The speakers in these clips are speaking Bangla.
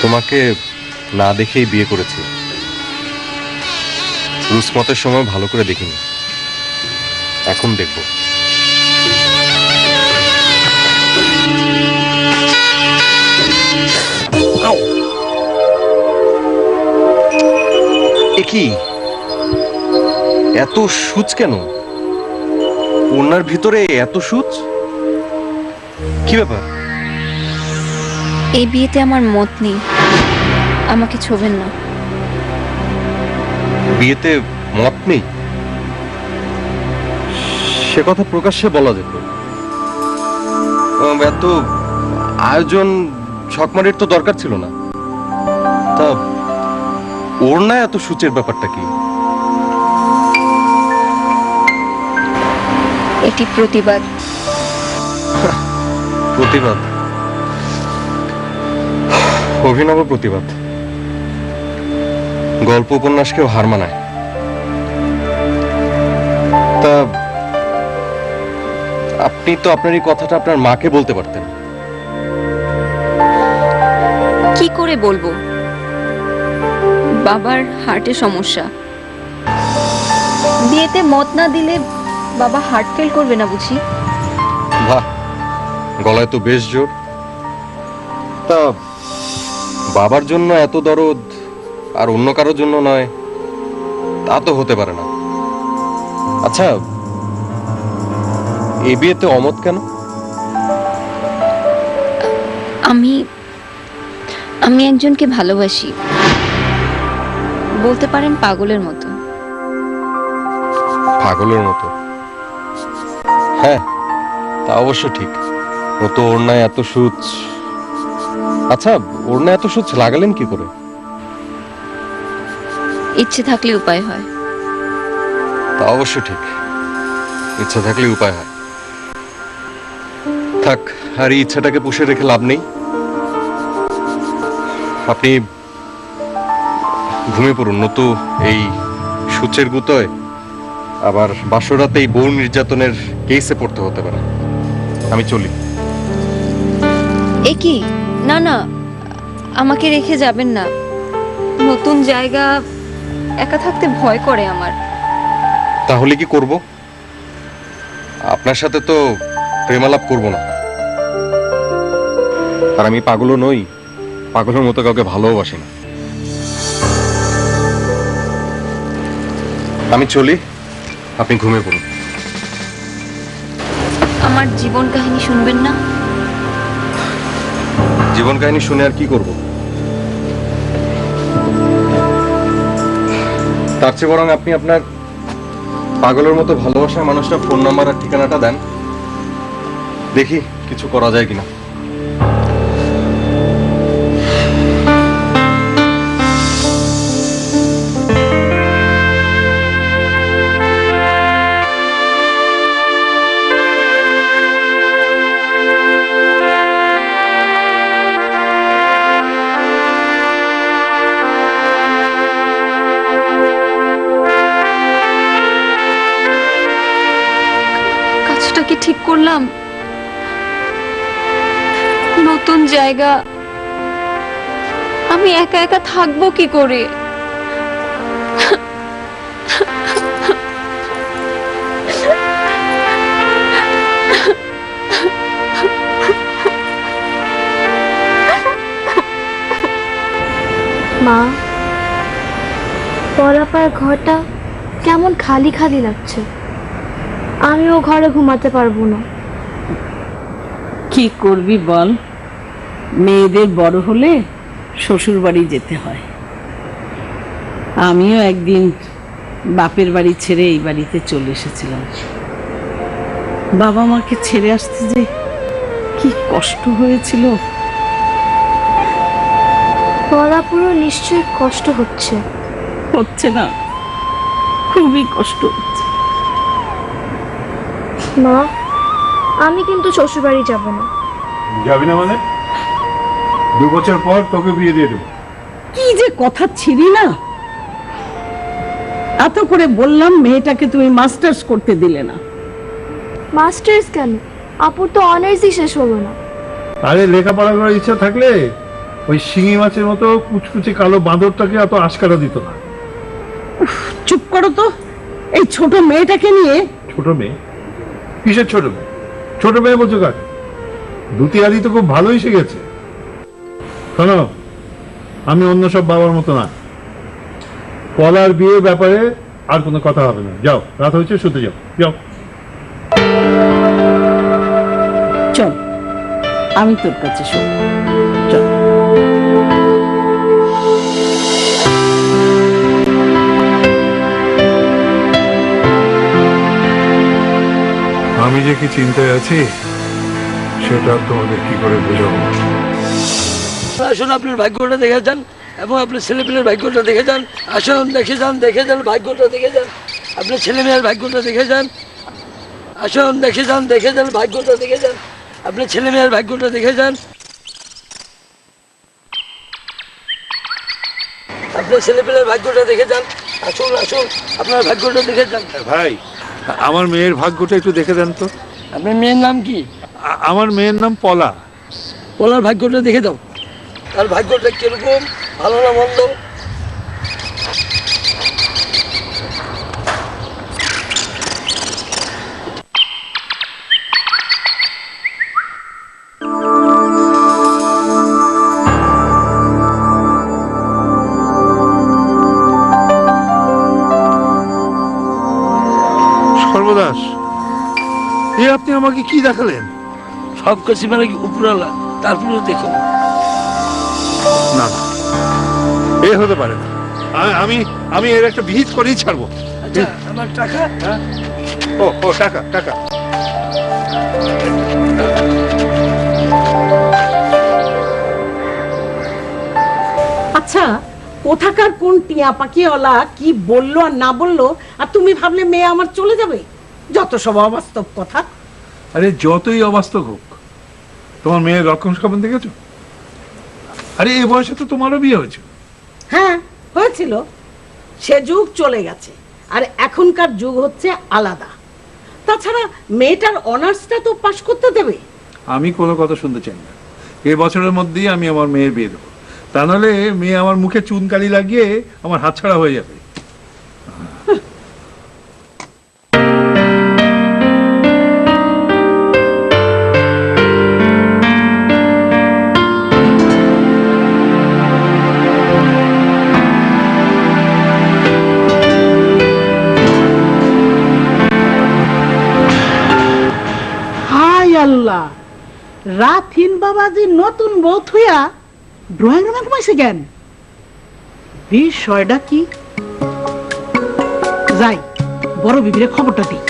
তোমাকে না দেখেই বিয়ে করেছি। রুসমতের সময় ভালো করে দেখিনি, এখন দেখব। কি এত সূচ কেন? ওনার ভিতরে এত সূচ, কি ব্যাপার? এই বিয়েতে আমার মত নেই, আমাকে ছোবেন না। বিয়েতে মত নেই? সে কথা প্রকাশ্যে বলা যেত। এত আয়োজন ছকমারির তো দরকার ছিল না। তা ওর না এত সূচের ব্যাপারটা কি? এটি প্রতিবাদ। প্রতিবাদ? অভিনব প্রতিবাদ। গল্প উপন্যাসকেও হার মানায়। তা আপনি তো আপনার এই কথাটা আপনার মাকে বলতে পারতেন। কি করে বলবো? বাবার হার্টে সমস্যা, বিয়েতে মত না দিলে বাবা হার্ট ফেল করবে না বুঝি? বাহ, গলায় তো বেশ জোর। তা বাবার জন্য এত দরদ আর অন্য কারোর জন্য নয়, তা তো হতে পারে না। আচ্ছা, এ বিয়েতে অমত কেন? আমি আমি একজনকে ভালোবাসি, বলতে পারেন পাগলের মতো। পাগলের মতো? হ্যাঁ, তা অবশ্য ঠিক। ও তো ওড়নায় এত সূচ। আচ্ছা, ওড়নায় এত সূচ লাগালেন কি করে? ইচ্ছে থাকলে উপায় হয়। তা অবশ্য ঠিক, ইচ্ছা থাকলে উপায় হয়। থাক, আর এই ইচ্ছাটাকে পুষে রেখে লাভ নেই। আপনি ঘুমিয়ে পড়ুন, নতু এই সূচের গুতোয় আবার বাসরাতে এই বউ নির্যাতনের কেসে পড়তে হতে পারে। আমি চলি। এ কি? না না, আমাকে রেখে যাবেন না। নতুন জায়গা, একা থাকতে ভয় করে আমার। তাহলে কি করব? আপনার সাথে তো প্রেমালাপ করব না। আর আমি পাগলও নই, পাগলের মতো কাউকে ভালোবাসি না। আমি চলি, আপনি ঘুমিয়ে পড়ুন। আমার জীবন কাহিনী শুনবেন না? জীবন কাহিনী শুনে আর কি করব? তার চেয়ে বরং আপনি আপনার পাগলের মতো ভালোবাসার মানুষটা ফোন নাম্বার আর ঠিকানাটা দেন, দেখি কিছু করা যায় কিনা। কাজটা কি ঠিক করলাম? নতুন জায়গা, আমি একা একা থাকবো কি করে? মা, পলাপার ঘরটা কেমন খালি খালি লাগছে। আমিও ঘরে ঘুমাতে পারবো না। কি করবি বল, মেয়েদের বড় হলে শ্বশুর বাড়ি যেতে হয়। আমিও একদিন বাপের বাড়ি ছেড়ে এই বাড়িতে চলে এসেছিলাম। বাবা মাকে ছেড়ে আসতে যে কি কষ্ট হয়েছিল। পলাপুরও নিশ্চয়ই কষ্ট হচ্ছে। হচ্ছে না, খুবই কষ্ট হচ্ছে। মা, আমি কিন্তু শ্বশুর বাড়ি যাব না। যাবি না মানে? 2 বছর পর তোকে বিয়ে দিয়ে দেবো। কি যে কথা ছিলি না, এত করে বললাম মেয়েটাকে তুমি মাস্টার্স করতে দিলে না। মাস্টার্স কেন? আপুর তো অনার্সই শেষ হলো না। আরে লেখাপড়া করার ইচ্ছা থাকলে ওই শিঙি মাছের মতো কুচকুচে কালো বাঁদরটাকে এত আশকারা দিত না। চুপ করো তো, এই ছোট মেয়েটাকে নিয়ে। ছোট মেয়ে? কিসের ছোট মেয়ে? ছোট মেয়ে বলছো কাকে? দুটি আদি তো খুব ভালোই শিখেছে। শোনো, আমি অন্য সব বাবার মতো না। পলার বিয়ের ব্যাপারে আর কোনো কথা হবে না। যাও, রাত হয়েছে, শুতে যাও। যাও। চল, আমি তোর কাছে শোন। চল। আমি যে কি চিন্তায় আছি সেটা তোমাদের কি করে বোঝাবো? আসুন, আপনার ভাগ্যটা দেখে যান এবং আপনার ছেলেপেলের ভাগ্যটা দেখে যান। আসুন, দেখে যান ভাগ্যটা দেখে যান। আপনার ছেলে মেয়ের ভাগ্যটা দেখে যান। আসুন, দেখে যান ভাগ্যটা দেখে যান। আপনার ছেলে মেয়ের ভাগ্যটা দেখে যান। আপনার ছেলেপেলের ভাগ্যটা দেখে যান। আসুন, আপনার ভাগ্যটা দেখে যান। ভাই, আমার মেয়ের ভাগ্যটা একটু দেখে দেন তো। আপনার মেয়ের নাম কি? আমার মেয়ের নাম পলা। পলার ভাগ্যটা দেখে দাও। তার ভাগ্যটা কিরকম, ভালো না মন্দ? সর্বদাস, এ আপনি আমাকে কি দেখালেন? সব কিছু মানে কি উপরালা, তারপরে দেখুন। না, এ হতে পারে না। আমি আমি এর একটা বিহিত করেই ছাড়বো। আচ্ছা, আমার টাকা? ও টাকা টাকা। আচ্ছা, কোথাকার কোন টিয়া পাখিওয়ালা কি বললো আর না বললো, আর তুমি ভাবলে মেয়ে আমার চলে যাবে? যত সব অবাস্তব কথা। আরে যতই অবাস্তব হোক, তোমার মেয়ের রক্ষণস্থাপন দেখেছো? আরে এই বয়সে তো তোমারও বিয়ে হয়েছে। হ্যাঁ, হয়েছিল। সে যুগ চলে গেছে, আর এখনকার যুগ হচ্ছে আলাদা। তাছাড়া মেয়েটার অনার্সটা তো পাশ করতে দেবে। আমি কোনো কথা শুনতে চাই না। এই বছরের মধ্যেই আমি আমার মেয়ের বিয়ে দেবো। তা নাহলে মেয়ে আমার মুখে চুনকালি লাগিয়ে আমার হাতছাড়া হয়ে যাবে। হাই আল্লাহ, রাফিন বাবাজি নতুন বউ থুয়া ড্রয়িং রুমে ঘুমাইছে কেন? বিষয়টা কি? যাই, বড় বিবিরে খবরটা দিই।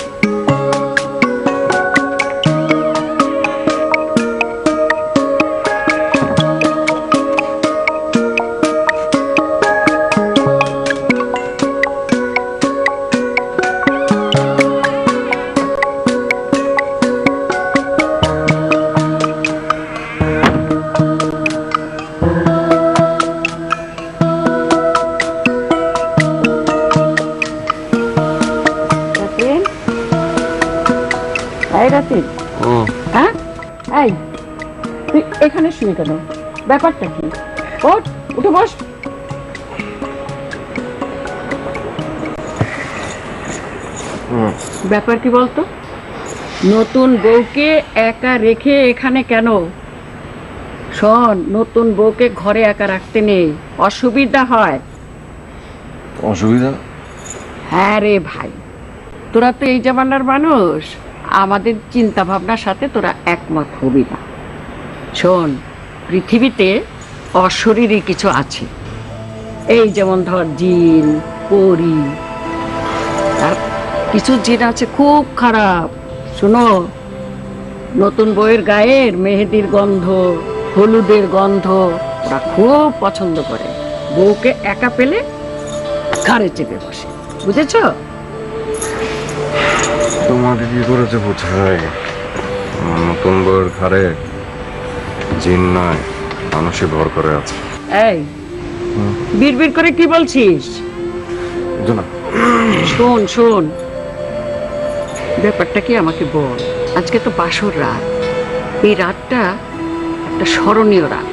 হ্যাঁ, এই তুই এখানে শুয়ে কেন? ব্যাপারটা কি? ওঠ, উঠে বস। ব্যাপার কি বলতো? নতুন বউকে একা রেখে এখানে কেন? শোন, নতুন বউকে ঘরে একা রাখতে নেই, অসুবিধা হয়। অসুবিধা? হ্যাঁ রে ভাই, তোরা তো এই জামানার মানুষ, আমাদের চিন্তা ভাবনার সাথে তোরা একমত হবি না। শোন, পৃথিবীতে অশরীরী কিছু আছে, এই যেমন ধর জিন, পরি। আর কিছু জিন আছে খুব খারাপ। শোনো, নতুন বউয়ের গায়ের মেহেদির গন্ধ, হলুদের গন্ধ ওরা খুব পছন্দ করে। বউকে একা পেলে ঘাড়ে চেপে বসে, বুঝেছ? তোমাকে কি করেছে বোঝায়? নতুন বউয়ের ঘরে জিন নয়, মানুষই ভর করে আছে। এই বিড়বিড় করে কি বলছিস? না, শোন শোন, ব্যাপারটা কি আমাকে বল। আজকে তো বাসর রাত, এই রাতটা একটা স্মরণীয় রাত।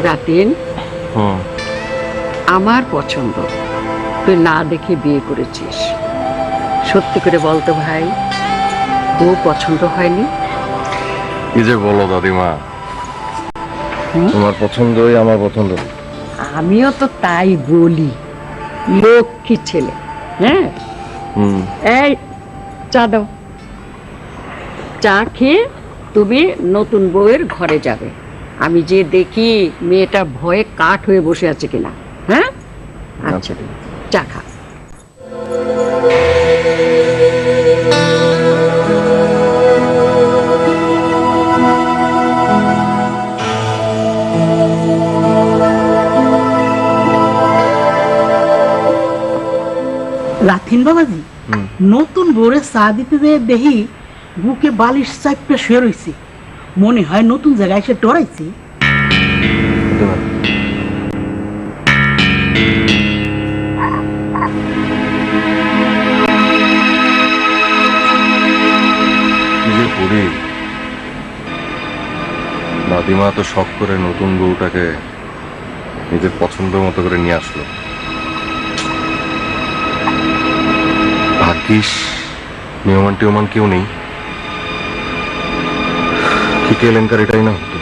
রাতিন, হুম, আমার পছন্দ তুই না দেখে বিয়ে করেছিস। সত্যি করে বলতো ভাই, বউ পছন্দ হয়নি? কি যে বলো দাদিমা, তোমার পছন্দই আমার পছন্দ। আমিও তো তাই বলি, লক্ষ্মী ছেলে। হ্যাঁ, হুম, এই চা দাও। চা খেয়ে তুমি নতুন বউয়ের ঘরে যাবে। আমি যে দেখি মেয়েটা ভয়ে কাঠ হয়ে বসে আছে কিনা। হ্যাঁ, আচ্ছা, চা খা। রাথিন বাবাজি, নতুন বোরে চা দিতে যে দেখি বুকে বালিশ চাপটা শুয়ে রয়েছে, মনে হয় নতুন জায়গায় এসে ডরাইছে। দাদিমা, কি যে করি। দাদিমা তো শখ করে নতুন বউটাকে নিজের পছন্দ মতো করে নিয়ে আসলো। ভাগ্যিস মেহমান টেহমান কেউ নেই, কি কেলেঙ্কার এটাই না হতো।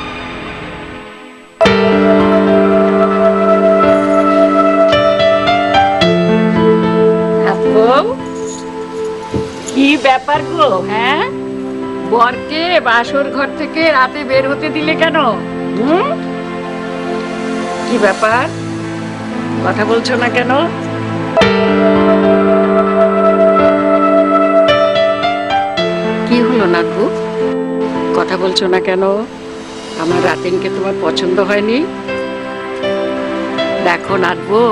কি ব্যাপার গো? হ্যাঁ, বরকে বাসর ঘর থেকে রাতে বের হতে দিলে কেন? কি ব্যাপার, কথা বলছো না কেন? কি হলো নাকু, কথা বলছো না কেন? আমার রাতিনকে তোমার পছন্দ হয়নি? দেখো নাকবো,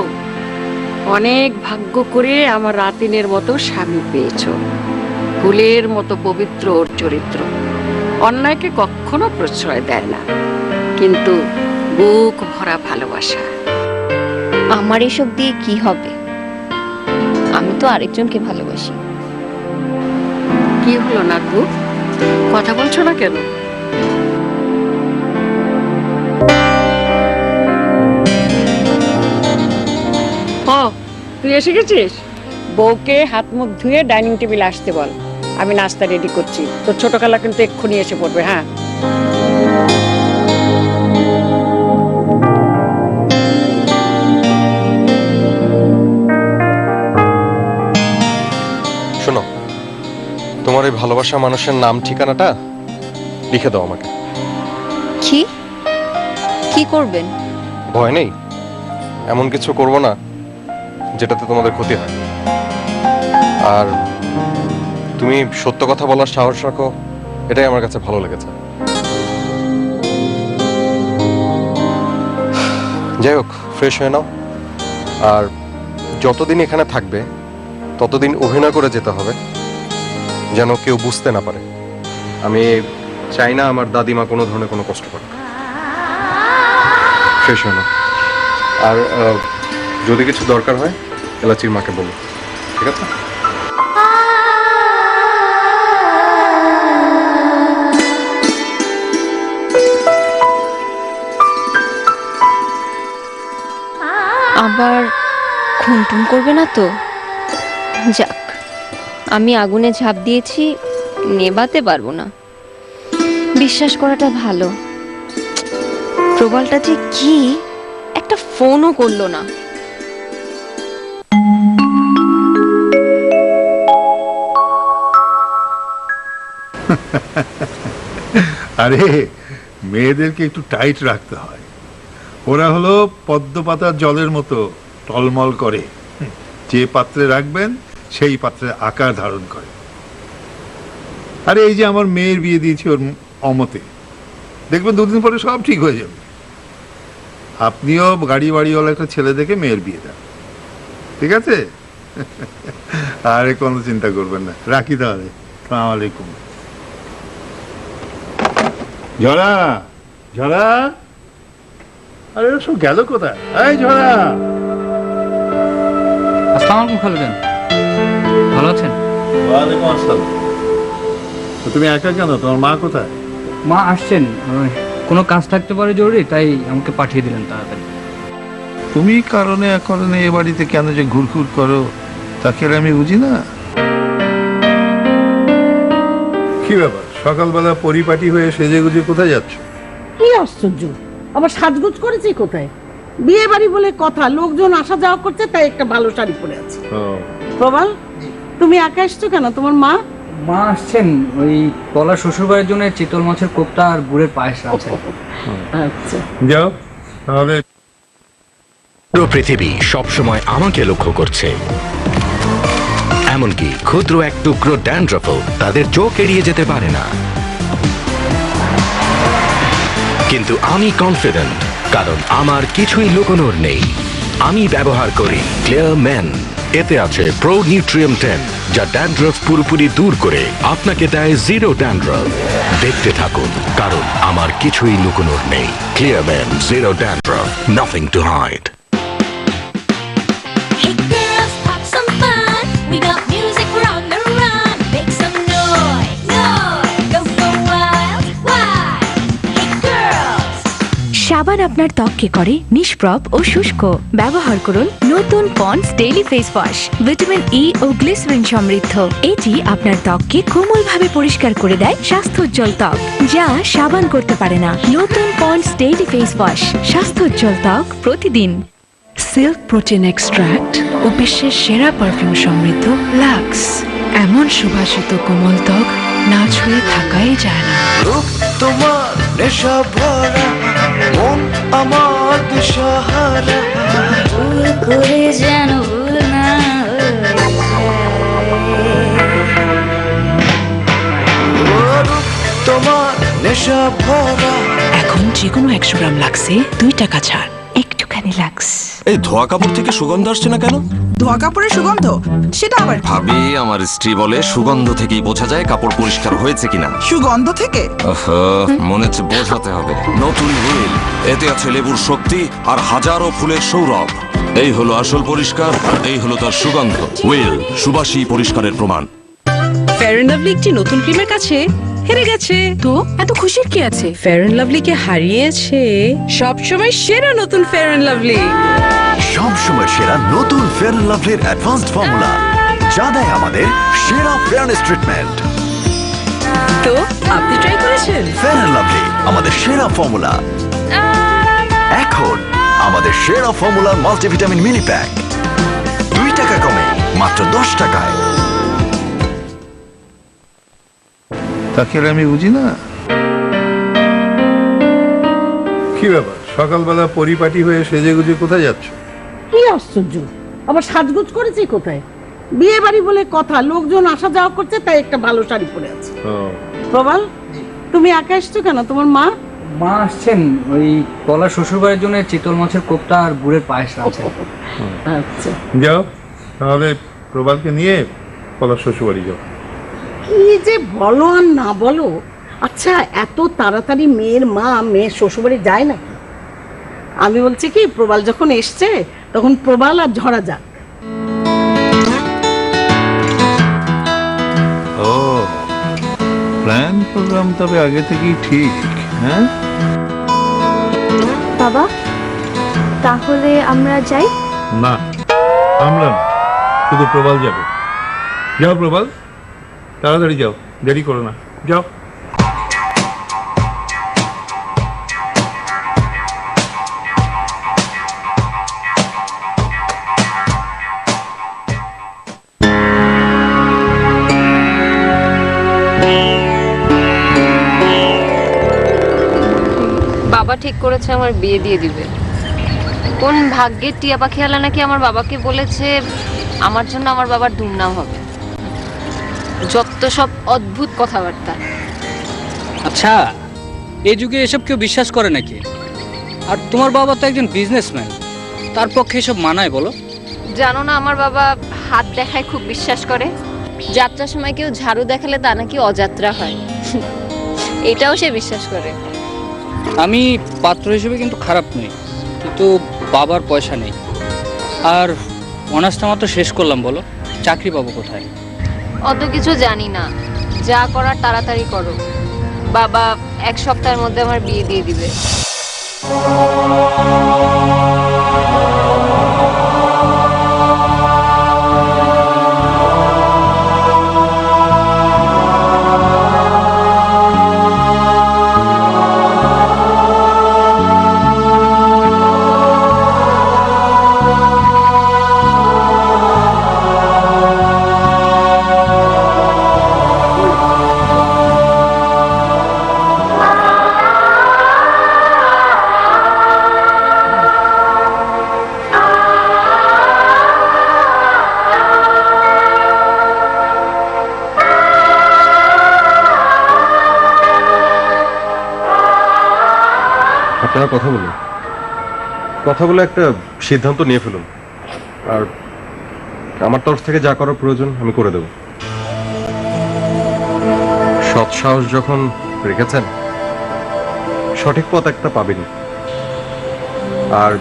অনেক ভাগ্য করে আমার রাতিনের মতো স্বামী পেয়েছো। ফুলের মতো পবিত্র ওর চরিত্র, অন্যায়কে কখনো প্রশ্রয় দেয় না, কিন্তু বুক ভরা ভালোবাসা। আমার এসব দিয়ে কি হবে? আমি তো আরেকজনকে ভালোবাসি। কি হলো নাকু, কথা বলছো না কেন? ও, তুই এসে গেছিস? বউকে হাত মুখ ধুয়ে ডাইনিং টেবিলে আসতে বল, আমি নাস্তা রেডি করছি। তোর ছোট খালা কিন্তু এক্ষুনি এসে পড়বে। হ্যাঁ, শোনো, তোমার এই ভালোবাসা মানুষের নাম ঠিকানাটা লিখে দাও আমাকে। কি কি করবেন? ভয় নেই, এমন কিছু করব না যেটাতে তোমাদের ক্ষতি হয়। আর তুমি সত্য কথা বলার সাহস রাখো, এটাই আমার কাছে ভালো লেগেছে। যাই হোক, ফ্রেশ হয়ে নাও। আর যতদিন এখানে থাকবে ততদিন অভিনয় করে যেতে হবে, যেন কেউ বুঝতে না পারে। আমি চাই না আমার দাদিমা কোনো ধরনের কোনো কষ্ট করে। ফ্রেশ হয়ে নাও। আর যদি কিছু দরকার হয় এলাচির মাকে বলো, ঠিক আছে? আবার খুনটুন করবে না তো? যাক, আমি আগুনে ঝাঁপ দিয়েছি, নেভাতে পারবো না। বিশ্বাস করাটা ভালো। প্রবলটা যে কি, একটা ফোনও করলো না। আরে, মেয়েদেরকে একটু টাইট রাখতে হয়। ওরা হলো পদ্ম পাতার জলের মতো টলমল করে, যে পাত্রে রাখবেন সেই পাত্রে আকার ধারণ করে। আরে এই যে আমার মেয়ের বিয়ে দিয়েছি ওর অমতে, দেখবেন দুদিন পরে সব ঠিক হয়ে যাবে। আপনিও গাড়ি বাড়িওয়ালা একটা ছেলে দেখে মেয়ের বিয়ে দেন, ঠিক আছে? আরে কোনো চিন্তা করবেন না, রাখি তাহলে। আসসালামু আলাইকুম। ঝরা, ঝরা, আরে ওরা সব গেল কোথায়? এই ঝরা। আসসালামু আলাইকুম খালুজান, ভালো আছেন? ওয়ালাইকুম আসসালাম। তো তুমি একা কেন? তোমার মা কোথায়? মা আসছেন, কোনো কাজ থাকতে পারে জরুরি, তাই আমাকে পাঠিয়ে দিলেন তাড়াতাড়ি। তুমি কারণে কারণে এ বাড়িতে কেন যে ঘুরঘুর করো তাকে আর আমি বুঝি না। কি ব্যাপার, সকালবেলা পরিপাটি হয়ে সেজে গুজে কোথায় যাচ্ছ? কি আশ্চর্য, আবার সাজগোজ করেছি কোথায়? বিয়ে বাড়ি বলে কথা, লোকজন আসা যাওয়া করছে, তাই একটা ভালো শাড়ি পরে আছে। প্রবাল, তুমি একা এসছো কেন? তোমার মা? মা আসছেন, ওই পলার শ্বশুরবাড়ির জন্য চিতল মাছের কোপ্তা আর গুড়ের পায়েস আছে। আচ্ছা, যাও তাহলে। পুরো পৃথিবী সবসময় আমাকে লক্ষ্য করছে, এমনকি ক্ষুদ্র এক টুকরো ড্যান্ড্রফও তাদের চোখ এড়িয়ে যেতে পারে না। কিন্তু আমি কনফিডেন্ট, কারণ আমার কিছুই লুকোনোর নেই। আমি ব্যবহার করি ক্লিয়ার মেন। এতে আছে প্রো নিউট্রিয়াম 10, যা ড্যান্ড্রফ পুরোপুরি দূর করে আপনাকে দেয় জিরো ড্যান্ড্রফ। দেখতে থাকুন, কারণ আমার কিছুই লুকোনোর নেই। Clear men zero dandruff, nothing to hide. Hey girls, have some fun. We got music, we're on the run. Make some noise, noise. Go go wild, wild. Hey girls. সাবান আপনার ত্বককে করে নিষ্প্রভ ও শুষ্ক। ব্যবহার করুন নতুন Pond's daily face wash, vitamin E ও গ্লিসারিন সমৃদ্ধ। এটি আপনার ত্বককে কোমলভাবে পরিষ্কার করে দেয় স্বাস্থ্যোজ্জ্বল ত্বক, যা সাবান করতে পারে না। নতুন পন্ডস ডেইলি ফেস ওয়াশ, স্বাস্থ্যোজ্জ্বল ত্বক প্রতিদিন। সিল্ক প্রোটিন এক্সট্রাক্ট ও বিশ্বের সেরা পারফিউম সমৃদ্ধ লাক্স, এমন সুবাসিত কোমল ত্বক না ছুঁয়ে থাকাই যায় না। তোমার নেশা ভরা মন আমার দিশাহারা, ভুল করে যেন ভুল না তোমার নেশা ভরা। এখন যে কোনো 100 গ্রাম লাক্সে 2 টাকা ছাড়। একটুখানি লাক্স। এই ধোয়া কাপড় থেকে সুগন্ধ আসছে না কেন? ধোয়া কাপড়ের সুগন্ধ, সেটা আবার ভাবি, আমার স্ত্রী বলে সুগন্ধ থেকেই বোঝা যায় কাপড় পরিষ্কার হয়েছে কিনা। সুগন্ধ থেকে? মনে হচ্ছে বোঝাতে হবে। নতুন হুইল, এতে আছে লেবুর শক্তি আর হাজারো ফুলের সৌরভ। এই হলো আসল পরিষ্কার, আর এই হলো তার সুগন্ধ। হুইল, সুবাসী পরিষ্কারের প্রমাণ। ফেয়ার এন্ড লাভলি একটি নতুন ক্রিমের কাছে হেরে গেছে। তো এত খুশির কি আছে? ফেয়ার এন্ড লাভলিকে হারিয়েছে সবসময় সেরা নতুন ফেয়ার এন্ড লাভলি। সব সময় সেরা নতুন ফেয়ার এন্ড লাভলির অ্যাডভান্সড ফর্মুলা, যা দেয় আমাদের সেরা ফেয়ারনেস ট্রিটমেন্ট। তো আপনি ট্রাই করেছেন? ফেয়ার এন্ড লাভলি আমাদের সেরা ফর্মুলা। এখন আমাদের সেরা ফর্মুলার মাল্টিভিটামিন মিনি প্যাক 2 টাকা কমে মাত্র 10 টাকায়। তাকে আর আমি বুঝি না। কি ব্যাপার, সকালবেলা পরিপাটি হয়ে সেজে গুজে কোথায় যাচ্ছ? কি আশ্চর্য, আবার সাজগোজ করেছি কোথায়? বিয়ে বাড়ি বলে কথা, লোকজন আসা যাওয়া করছে, তাই একটা ভালো শাড়ি পরে আছে। প্রবাল, তুমি একা এসছো কেন? তোমার মা? মা আসছেন, ওই পলার শ্বশুরবাড়ির জন্য চিতল মাছের কোপ্তা আর গুড়ের পায়েস আছে। আচ্ছা, যাও তাহলে, প্রবালকে নিয়ে পলার শ্বশুরবাড়ি যাও। কি যে বলো আর না বলো। আচ্ছা, এত তাড়াতাড়ি মেয়ের মা মেয়ের শ্বশুরবাড়ি যায় নাকি? আমি বলছি কি, প্রবাল যখন এসছে তখন প্রবাল আর ঝরা যাক। ও, প্ল্যান প্রোগ্রাম তবে আগে থেকেই ঠিক। হ্যাঁ বাবা, তাহলে আমরা যাই? না, আমরা না, শুধু প্রবাল যাবে। যাও প্রবাল, তাড়াতাড়ি যাও, দেরি করো না, যাও। বাবা ঠিক করেছে আমার বিয়ে দিয়ে দিবে। কোন ভাগ্যের টিয়া পাখিয়ালা নাকি আমার বাবাকে বলেছে আমার জন্য আমার বাবার দুর্নাম হবে। যত সব অদ্ভুত কথাবার্তা। আচ্ছা, এই যুগে এসব কেউ বিশ্বাস করে নাকি? আর তোমার বাবা তো একজন বিজনেসম্যান, তার পক্ষে এসব মানায় বলো? জানো না, আমার বাবা হাত দেখায় খুব বিশ্বাস করে। যাত্রার সময় কেউ ঝাড়ু দেখালে তা নাকি অযাত্রা হয়। এটাও সে বিশ্বাস করে। আমি পাত্র হিসেবে কিন্তু খারাপ নই, কিন্তু বাবার পয়সা নেই। আর অনার্সটা মাত্র শেষ করলাম, বলো চাকরি পাবো কোথায়? অত কিছু জানি না, যা করার তাড়াতাড়ি করো। বাবা 1 সপ্তাহের মধ্যে আমার বিয়ে দিয়ে দিবে। আপনারা কথা বলুন, কথা বলে একটা সিদ্ধান্ত নিয়ে ফেলুন, আর আমার তরফ থেকে যা করার প্রয়োজন আমি করে দেব। সৎ সাহস যখন রেখেছেন, সঠিক পথ একটা পাবেনি। আর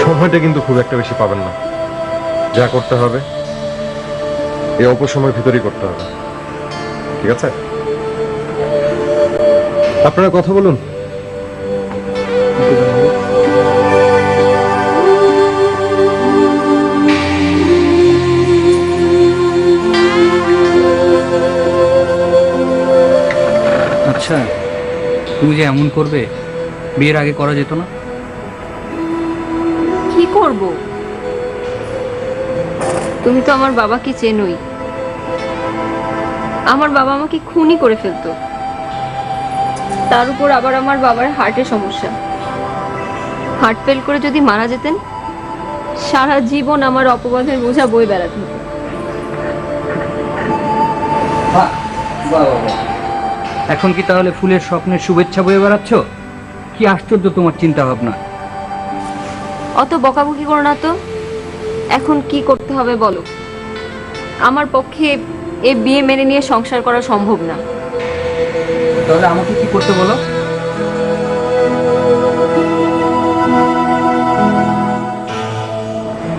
সময়টা কিন্তু খুব একটা বেশি পাবেন না। যা করতে হবে এই অল্প সময়ের ভিতরেই করতে হবে, ঠিক আছে? আপনারা কথা বলুন। আচ্ছা, তুমি যে এমন করবে, বিয়ের আগে করা যেত না? কি করব? তুমি তো আমার বাবাকে চেনোই। আমার বাবা আমাকে খুনই করে ফেলতো। তার উপর আবার আমার বাবার হার্টের সমস্যা। হার্ট ফেল করে যদি মারা যেতেন, সারা জীবন আমার অপবাদের বোঝা বয়ে বেড়াতে হতো। এখন কি তাহলে ফুলের স্বপ্নের শুভেচ্ছা বয়ে বেড়াচ্ছ? কি আশ্চর্য তোমার চিন্তা ভাবনা। অত বকাবকি করো না তো। এখন কি করতে হবে বলো। আমার পক্ষে এই বিয়ে মেনে নিয়ে সংসার করা সম্ভব না। তাহলে আমাকে কি করতে বলো?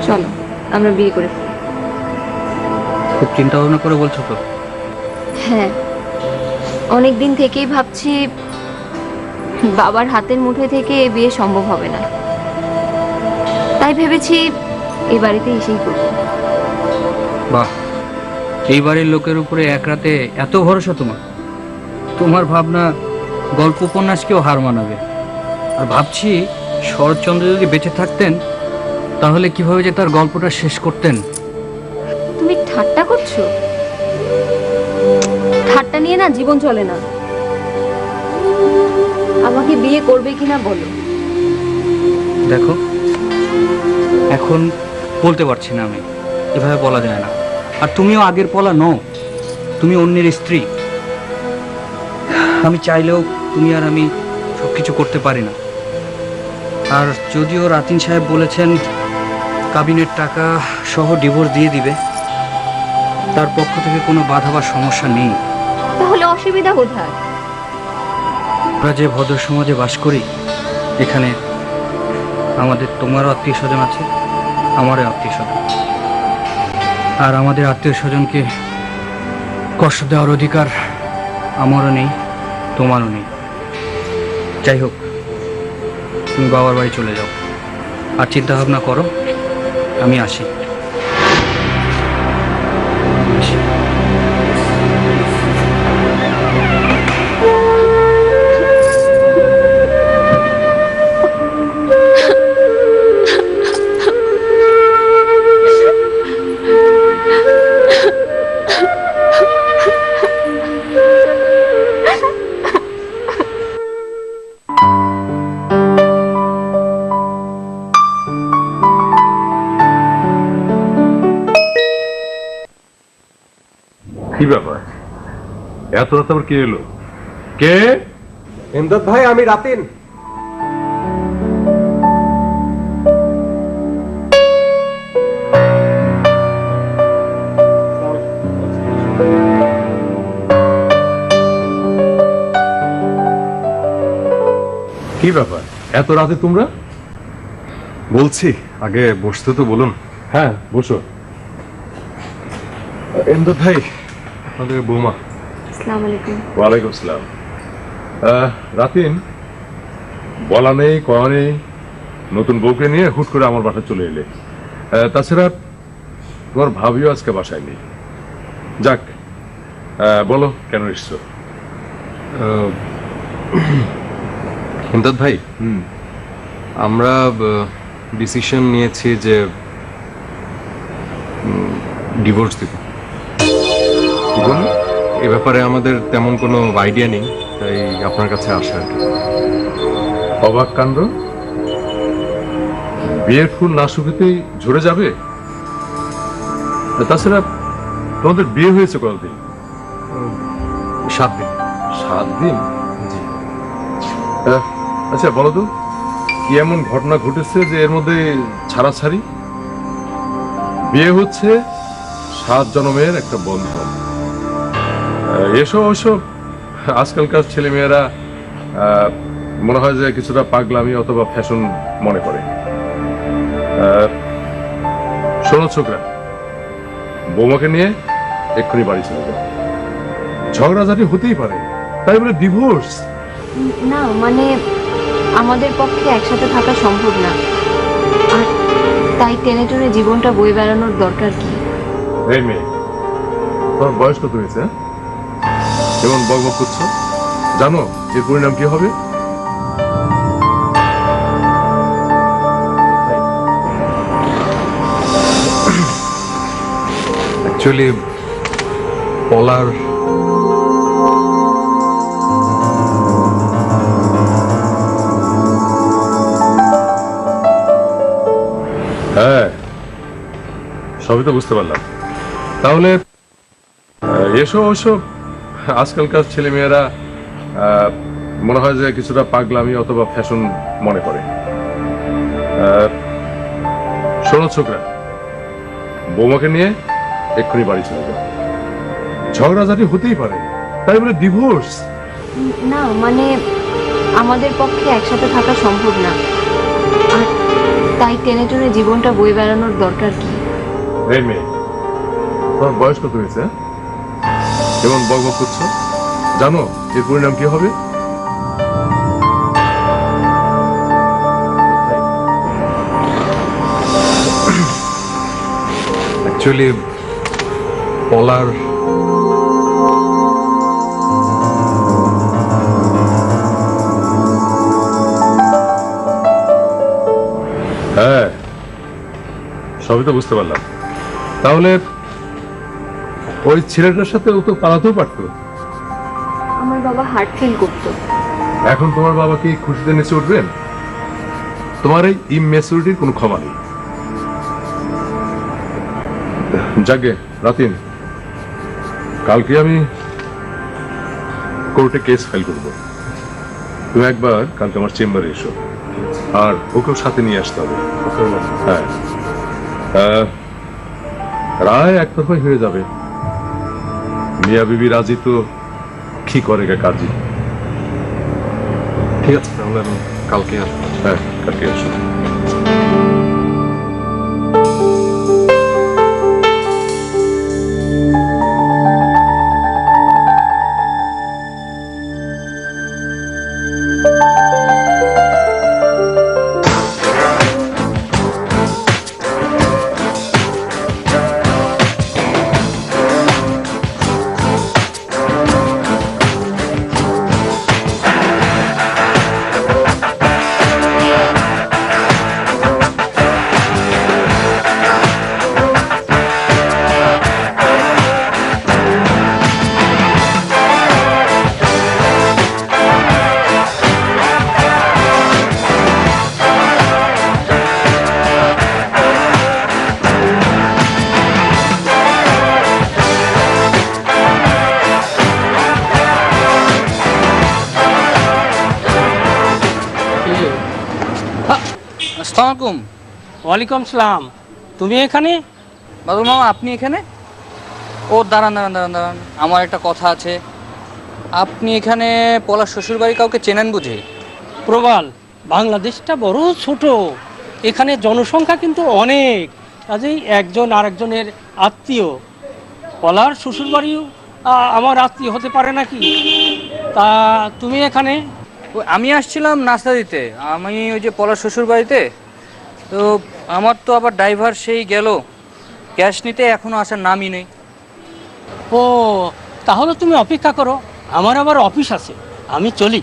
চলো আমরা বিয়ে করে ফেলি। খুব চিন্তা ভাবনা করে বলছো তো? হ্যাঁ, অনেক দিন থেকেই ভাবছি বাবার হাতের মুঠোয় থেকে এ বিয়ে সম্ভব হবে না। তাই ভেবেছি এ বাড়িতে এসেই করবো। বাহ, এই বাড়ির লোকের উপরে এক রাতে এত ভরসা তোমার! তোমার ভাবনা গল্প উপন্যাসকেও হার মানাবে। আর ভাবছি শরৎচন্দ্র যদি বেঁচে থাকতেন, তাহলে কিভাবে যে তার গল্পটা শেষ করতেন। তুমি ঠাট্টা করছো? ঠাট্টা নিয়ে না জীবন চলে না। আমাকে বিয়ে করবে কিনা বলো। দেখো, এখন বলতে পারছি না আমি, এভাবে বলা যায় না। আর তুমিও আগের পলা নও, তুমি অন্যের স্ত্রী। আমি চাইলেও তুমি আর আমি সবকিছু করতে পারি না। আর যদিও রাতিন সাহেব বলেছেন কাবিনের টাকা সহ ডিভোর্স দিয়ে দিবে, তার পক্ষ থেকে কোনো বাধা বা সমস্যা নেই। তাহলে অসুবিধা কোথায়? আমরা যে ভদ্র সমাজে বাস করি, এখানে আমাদের তোমারও আত্মীয় স্বজন আছে, আমারও আত্মীয় স্বজন। আর আমাদের আত্মীয় স্বজনকে কষ্ট দেওয়ার অধিকার আমারও নেই, তোমারও নেই। যাই হোক, তুমি বাবার বাড়ি চলে যাও আর চিন্তা ভাবনা করো। আমি আসি। কি ব্যাপার, এত রাত আবার কে এলো? কে? এমদাদ ভাই, আমি রাতিন। কি ব্যাপার, এত রাতে তোমরা? বলছি, আগে বসতে তো বলুন। হ্যাঁ বসো। এমদাদ ভাই, আপনাদের বৌমা। আসসালামু আলাইকুম। ওয়ালাইকুম আসসালাম। রাতিন, বলা নেই কওয়া নেই, নতুন বউকে নিয়ে হুট করে আমার বাসায় চলে এলে। তাছাড়া তোমার ভাবিও আজকে বাসায় নেই। যাক, বলো কেন এসছো? ইমদাদ ভাই, আমরা ডিসিশন নিয়েছি যে ডিভোর্স দিব। এ ব্যাপারে আমাদের তেমন কোনো আইডিয়া নেই, তাই আপনার কাছে আসা আর কি। অবাক কাণ্ড, বিয়ের ফুল না শুকিতেই ঝরে যাবে। তাছাড়া তোমাদের বিয়ে হয়েছে কতদিন? 7 দিন। 7 দিন? জি। আচ্ছা বলো তো, কি এমন ঘটনা ঘটেছে যে এর মধ্যে ছাড়াছাড়ি? বিয়ে হচ্ছে 7 জন্মের একটা বন্ধন। এসব অবশ্য আজকালকার ছেলেমেয়েরা মনে হয় যে কিছুটা পাগলামি অথবা ফ্যাশন মনে করে। শোনো ছোকরা, বৌমাকে নিয়ে এক্ষুনি বাড়ি চলে যাবে। ঝগড়াঝাটি হতেই পারে, তাই বলে ডিভোর্স? না মানে আমাদের পক্ষে একসাথে থাকা সম্ভব না, আর তাই টেনে টেনে জীবনটা বয়ে বেড়ানোর দরকার কি? এই মেয়ে, তোমার বয়স কত হয়েছে? কেমন বকবক করছো? জানো এর পরিণাম কি হবে? অ্যাকচুয়ালি পলার হ্যাঁ, সবই তো বুঝতে পারলাম। তাহলে এসব অবশ্য আজকালকার ছেলেমেয়েরা মনে হয় যে কিছুটা পাগলামি অথবা ফ্যাশন মনে করে। শোনো ছোকরা, বৌমাকে নিয়ে এক্ষুনি বাড়ি চলে যাবে। ঝগড়াঝাটি হতেই পারে, তাই বলে ডিভোর্স? না মানে আমাদের পক্ষে একসাথে থাকা সম্ভব না, আর তাই টেনে টেনে জীবনটা বয়ে বেড়ানোর দরকার কি? এই মেয়ে, তোমার বয়স কত হয়েছে? কেমন বকবক করছো? জানো এর পরিণাম কি হবে? অ্যাকচুয়ালি পলার হ্যাঁ, সবই তো বুঝতে পারলাম। তাহলে ওই ছেলেটার সাথে ও তো পালাতেও পারতো। আমার বাবা হার্ট ফেল করতো। এখন তোমার বাবা কি খুশিতে নেচে উঠবেন? তোমার এই ইমেচুরিটির কোনো ক্ষমা নেই। যাকে রাতিন, কালকে আমি কোর্টে কেস ফাইল করব। তুমি একবার কালকে আমার চেম্বারে এসো, আর ওকেও সাথে নিয়ে আসতে হবে। হ্যাঁ, রায় একতরফাই হয়ে যাবে। মিয়া বিবি রাজি তো কি করে গে কাজী। ঠিক আছে, তাহলে আমি কালকে আসবো। হ্যাঁ, কালকে এসো। আসসালামু ওয়ালাইকুম সালাম। তুমি এখানে? বাদল মামা, আপনি এখানে? ও দাঁড়ান দাঁড়ান দাঁড়ান দাঁড়ান, আমার একটা কথা আছে। আপনি এখানে পলাশ শ্বশুরবাড়ি কাউকে চেনেন বুঝি? প্রবাল, বাংলাদেশটা বড় ছোট, এখানে জনসংখ্যা কিন্তু অনেক, কাজেই একজন আরেকজনের আত্মীয়। পলার শ্বশুরবাড়িও আমার আত্মীয় হতে পারে নাকি? তা তুমি এখানে? আমি আসছিলাম নাস্তা দিতে, আমি ওই যে পলাশ শ্বশুর বাড়িতে। তো আমার তো আবার ড্রাইভার সেই গেল ক্যাশ নিতে, এখনো আসার নামই নেই। ও তাহলে তুমি অপেক্ষা করো, আমার আবার অফিস আছে, আমি চলি।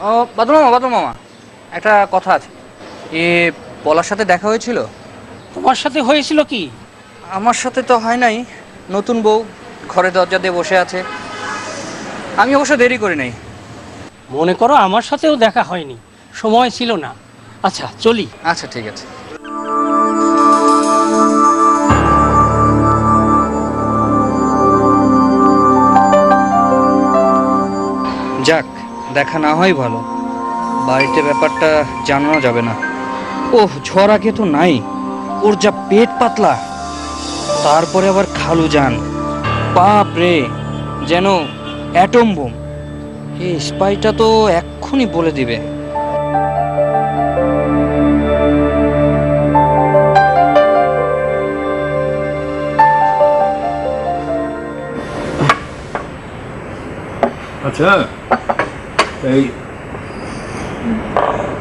ও বাদল মামা, একটা কথা আছে। এ পলার সাথে দেখা হয়েছিল? তোমার সাথে হয়েছিল কি? আমার সাথে তো হয় নাই। নতুন বউ ঘরে দরজা দিয়ে বসে আছে। আমি অবশ্য দেরি করি নাই। মনে করো আমার সাথেও দেখা হয়নি, সময় ছিল না। আচ্ছা চলি। আচ্ছা ঠিক আছে। যাক, দেখা না হয় ভালো। বাড়িতে ব্যাপারটা জানানো যাবে না। ওহ, ঝড় আগে তো নাই, ওর যা পেট পাতলা, তারপরে আবার খালু যান, বাপ রে, যেন অ্যাটম বোম। এই স্পাইটা তো এক্ষুনি বলে দিবে। আচ্ছা, এই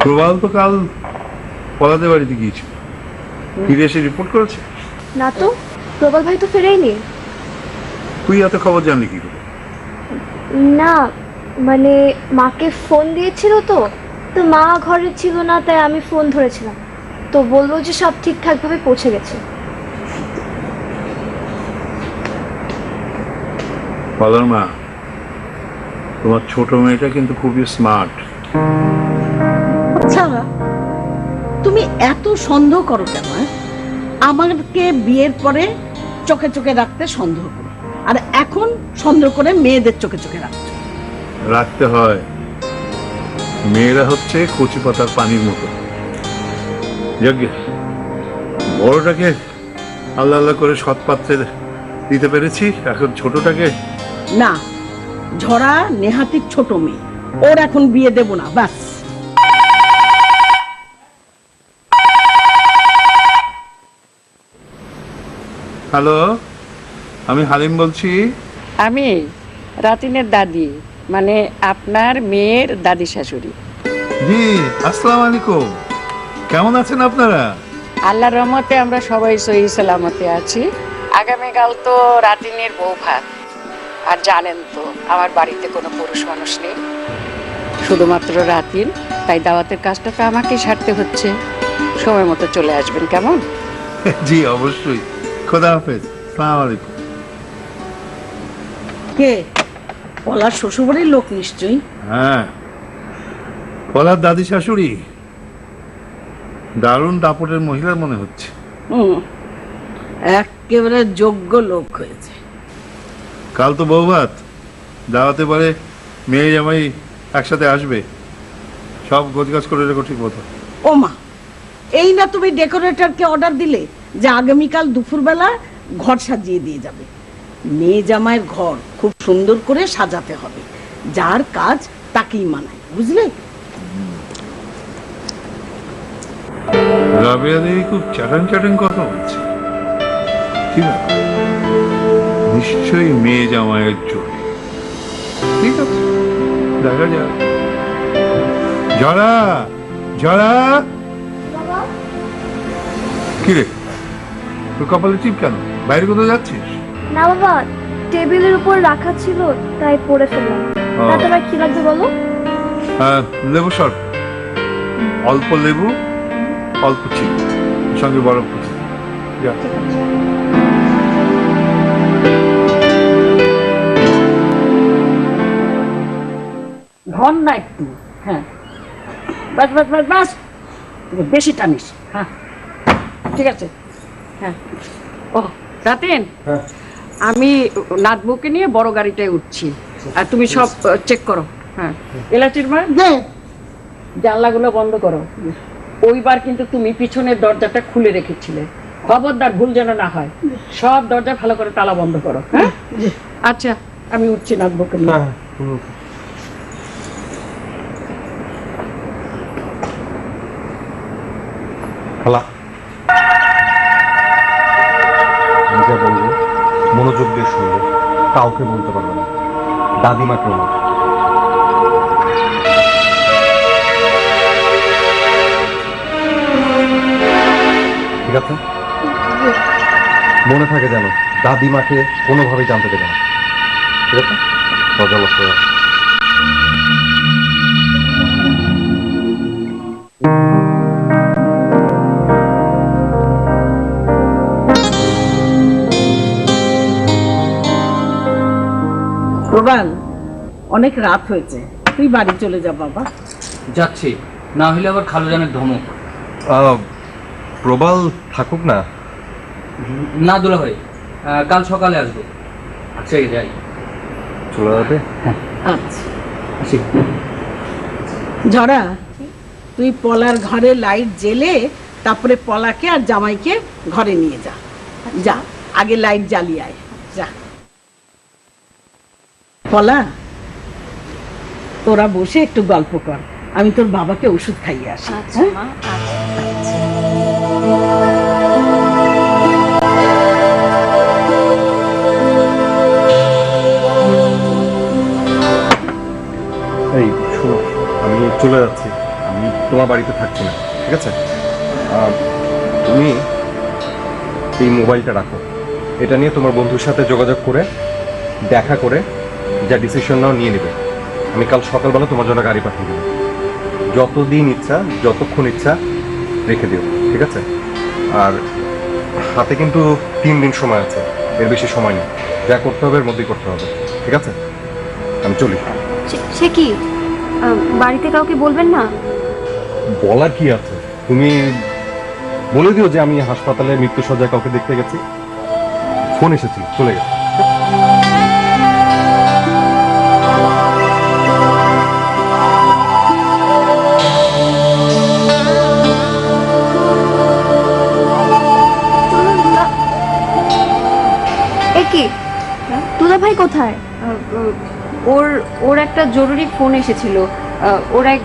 প্রবাল তো কাল পলাদের বাড়িতে গিয়েছিল, ফিরে এসে রিপোর্ট করেছে? না তো, প্রবল ভাই তো ফেরেইনি। তুই এত খবর জানলি কি করে? না মানে মাকে ফোন দিয়েছিল তো তো মা ঘরে ছিল না, তাই আমি ফোন ধরেছিলাম, তো বললো যে সব ঠিকঠাকভাবে পৌঁছে গেছে। পলার মা, তোমার ছোট মেয়েটা কিন্তু খুবই স্মার্ট। আচ্ছা তুমি এত সন্দেহ করো কেন? আমাকে বিয়ের পরে চোখে চোখে রাখতে সন্দেহ করো, আর এখন সন্দেহ করে মেয়েদের চোখে চোখে রাখছো। রাখতে হয়, মেয়েরা হচ্ছে কচি পাতার পানির মতো। যজ্ঞেশ, বড়টাকে আল্লাহ আল্লাহ করে সৎ পাত্রে দিতে পেরেছি, এখন ছোটটাকে না, ঝরা নেহাতির ছোট মেয়ে, ওর এখন বিয়ে দেব না, ব্যাস। হ্যালো, আমি হালিম বলছি। আমি রাতিনের দাদি, মানে আপনার মেয়ের দাদি শাশুড়ি। জি, আসসালামু আলাইকুম। কেমন আছেন আপনারা? আল্লাহর রহমতে আমরা সবাই সহি সালামতে আছি। আগামীকাল তো রাতিনের বউ ভাত, আর জানেন তো আমার বাড়িতে কোনো পুরুষ মানুষ নেই, শুধুমাত্র রাতিন, তাই দাওয়াতের কাজটা তো আমাকেই সারতে হচ্ছে। সময় মতো চলে আসবেন, কেমন? জি অবশ্যই। খোদা হাফেজ। আসসালামু আলাইকুম। কে? পলার শ্বশুরবাড়ির লোক নিশ্চয়ই। হ্যাঁ, পলার দাদি শাশুড়ি, দারুণ দাপটের মহিলার মনে হচ্ছে। একেবারে যোগ্য লোক হয়েছে। কাল তো বউ ভাত, দাওয়াতে পারে মেয়ে জামাই একসাথে আসবে, সব গোছগাছ করে রেখো ঠিক মতো। ও মা, এই না তুমি ডেকোরেটরকে অর্ডার দিলে যে আগামীকাল দুপুরবেলা ঘর সাজিয়ে দিয়ে যাবে? মেয়ে জামাইয়ের ঘর খুব সুন্দর করে সাজাতে হবে, যার কাজ তাকেই মানায়, বুঝলে? রাবেয়া দেবী খুব চ্যাটাং চ্যাটাং কথা বলছে, ঠিক আছে? নিশ্চয়ই মেয়ে জামাইয়ের জন্য। ঠিক আছে, দেখা যাক। জরা জরা, কিরে তোর কপালে টিপ কেন? বাইরে কোথাও যাচ্ছিস? না বাবা, টেবিলের উপর রাখা ছিল তাই পড়ে ফেললাম। তা তোমার কি লাগবে বলো? লেবু শরবত, অল্প লেবু, অল্প চিনি, সঙ্গে বরফ কুচি। যা। ধন না একটু, হ্যাঁ, বাস বাস বাস বাস, বেশি টানিস। হ্যাঁ ঠিক আছে। হ্যাঁ, ও রাতেন, আমি নাতবুকে নিয়ে বড় গাড়িটায় উঠছি, আর তুমি সব চেক করো। হ্যাঁ, এলাচির মা জানলাগুলো বন্ধ করো। ওইবার কিন্তু তুমি পিছনের দরজাটা খুলে রেখেছিলে, খবরদার ভুল যেন না হয়। সব দরজা ভালো করে তালা বন্ধ করো। হ্যাঁ আচ্ছা, আমি উঠছি নাতবুকে নিয়ে। খালা, আমি যা বলবো মনোযোগ দিয়ে শুনবে। কাউকে বলতে পারবে না, দাদিমাকেও না। ঠিক আছে, মনে থাকে যেন দাদিমাকে কোনোভাবেই জানতে দেবে না। ঠিক আছে, দরজা লক করে রাখো। প্রবাল, অনেক রাত হয়েছে, তুই বাড়ি চলে যা বাবা। যাচ্ছি, না হলে আবার খালুজানের ধমক। প্রবাল থাকুক না। না দুলাভাই, কাল সকালে আসবো। আচ্ছা যাই। চলে যাবে? আচ্ছা আসি। ঝরা, তুই পলার ঘরে লাইট জ্বেলে তারপরে পলাকে আর জামাইকে ঘরে নিয়ে যা। যা, আগে লাইট জ্বালিয়ে আয়, যা। পলা, তোরা বসে একটু গল্প কর, আমি তোর বাবাকে ওষুধ খাইয়ে আসি। আচ্ছা মা, আচ্ছা। এই শোনো, আমি চলে যাচ্ছি, আমি তোমার বাড়িতে থাকছি না। ঠিক আছে, তুমি এই মোবাইলটা রাখো, এটা নিয়ে তোমার বন্ধুর সাথে যোগাযোগ করে দেখা করে যা ডিসিশন নাও নিয়ে নেবে। আমি কাল সকালবেলা তোমার জন্য গাড়ি পাঠিয়ে দেবো। যতদিন ইচ্ছা, যতক্ষণ ইচ্ছা রেখে দিও। ঠিক আছে, আর হাতে কিন্তু 3 দিন সময় আছে, এর বেশি সময় নেই। যা করতে হবে এর মধ্যেই করতে হবে। ঠিক আছে, আমি চলি। সে কি, বাড়িতে কাউকে বলবেন না? বলার কি আছে, তুমি বলে দিও যে আমি হাসপাতালে মৃত্যুসজ্জায় কাউকে দেখতে গেছি, ফোন এসেছিল, চলে গেছে। কি দুলা ভাই কোথায়? ওর একটা জরুরি ফোন এসেছিল। ওর এক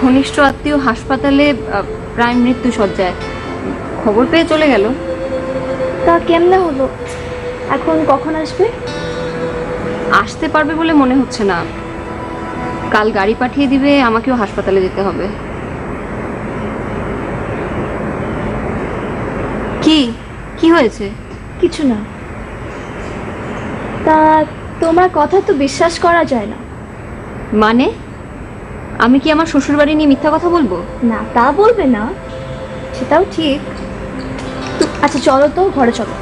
ঘনিষ্ঠ আত্মীয় হাসপাতালে প্রায় মৃত্যু সজ্জায়, খবর পেয়ে চলে গেল। তা কেমনে হলো? এখন কখন আসবে? আসতে পারবে বলে মনে হচ্ছে না, কাল গাড়ি পাঠিয়ে দিবে, আমাকেও হাসপাতালে যেতে হবে। কি কি হয়েছে? কিছু না। তা তোমার কথা তো বিশ্বাস করা যায় না। মানে আমি কি আমার শ্বশুর বাড়ি নিয়ে মিথ্যা কথা বলবো? না, তা বলবে না, সেটাও ঠিক। আচ্ছা চলো তো, ঘরে চলো।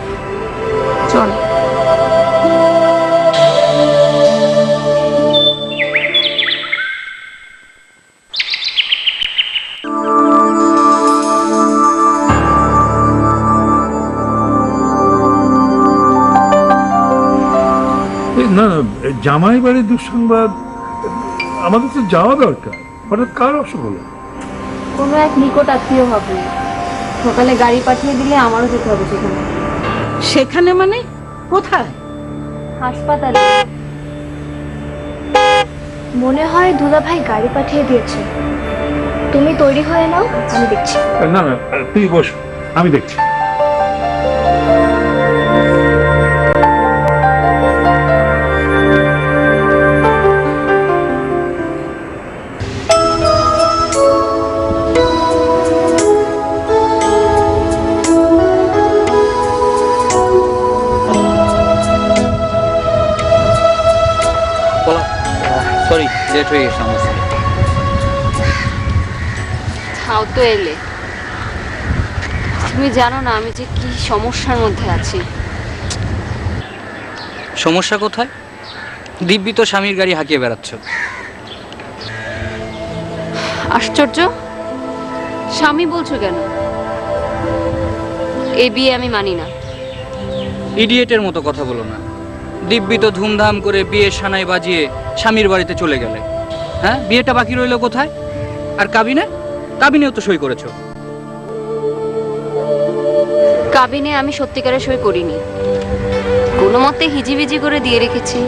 চল। না, জামাই বাড়ির দুঃসংবাদ, আমাদের তো যাওয়া দরকার। হঠাৎ কার অসুখ হলো? কোনো এক নিকট আত্মীয় হবে, সকালে গাড়ি পাঠিয়ে দিলে আমারও যেতে হবে সেখানে। সেখানে মানে কোথায়? হাসপাতালে। মনে হয় দুলা ভাই গাড়ি পাঠিয়ে দিয়েছে। তুমি তৈরি হয়ে নাও, আমি দেখছি। না না, তুই বস, আমি দেখছি। সরি, লেট হয়ে গেছে আমার। তাও তো এলে। তুমি জানো না আমি যে কি সমস্যার মধ্যে আছি। সমস্যা কোথায়? দিব্যি তো স্বামীর গাড়ি হাঁকিয়ে বেড়াচ্ছ। আশ্চর্য, স্বামী বলছো কেন? এই বিয়ে আমি মানি না। ইডিয়েটের মতো কথা বলো না। দিব্যি তো ধুমধাম করে বিয়ের সানাই বাজিয়ে স্বামীর বাড়িতে চলে গেলে। হ্যাঁ, বিয়েটা বাকি রইল কোথায়? আর কাবিনেও তো সই করেছো। কাবিনে আমি সত্যিকারের সই করিনি, কোনো মতে হিজিবিজি করে দিয়ে রেখেছি।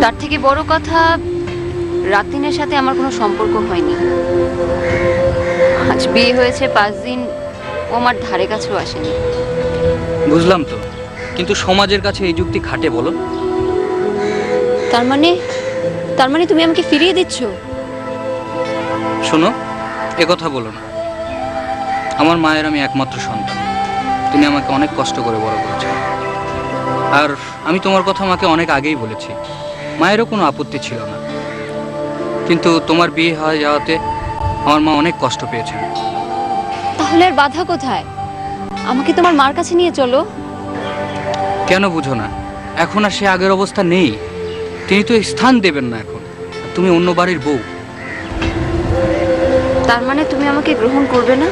তার থেকে বড় কথা, রাতিনের সাথে আমার কোনো সম্পর্ক হয়নি। আজ বিয়ে হয়েছে 5 দিন, ও আমার ধারে কাছেও আসেনি। বুঝলাম তো, কিন্তু সমাজের কাছে এই যুক্তি খাটে বলো? তার মানে তুমি আমাকে ফিরিয়ে দিচ্ছ? শোনো, এ কথা বলো না। আমার মায়ের আমি একমাত্র সন্তান। তিনি আমাকে অনেক কষ্ট করে বড় করেছেন। আর আমি তোমার কথা আমাকে অনেক আগেই বলেছি। মায়েরও কোনো আপত্তি ছিল না, কিন্তু তোমার বিয়ে হয়ে যাওয়াতে আমার মা অনেক কষ্ট পেয়েছেন। তাহলে আর বাধা কোথায়? আমাকে তোমার মার কাছে নিয়ে চলো। কেন বুঝো না? এখন আর সে আগের অবস্থা নেই। তিনি তো স্থান দেবেন না এখন। তুমি অন্য বাড়ির বউ। তার মানে তুমি আমাকে গ্রহণ করবে না?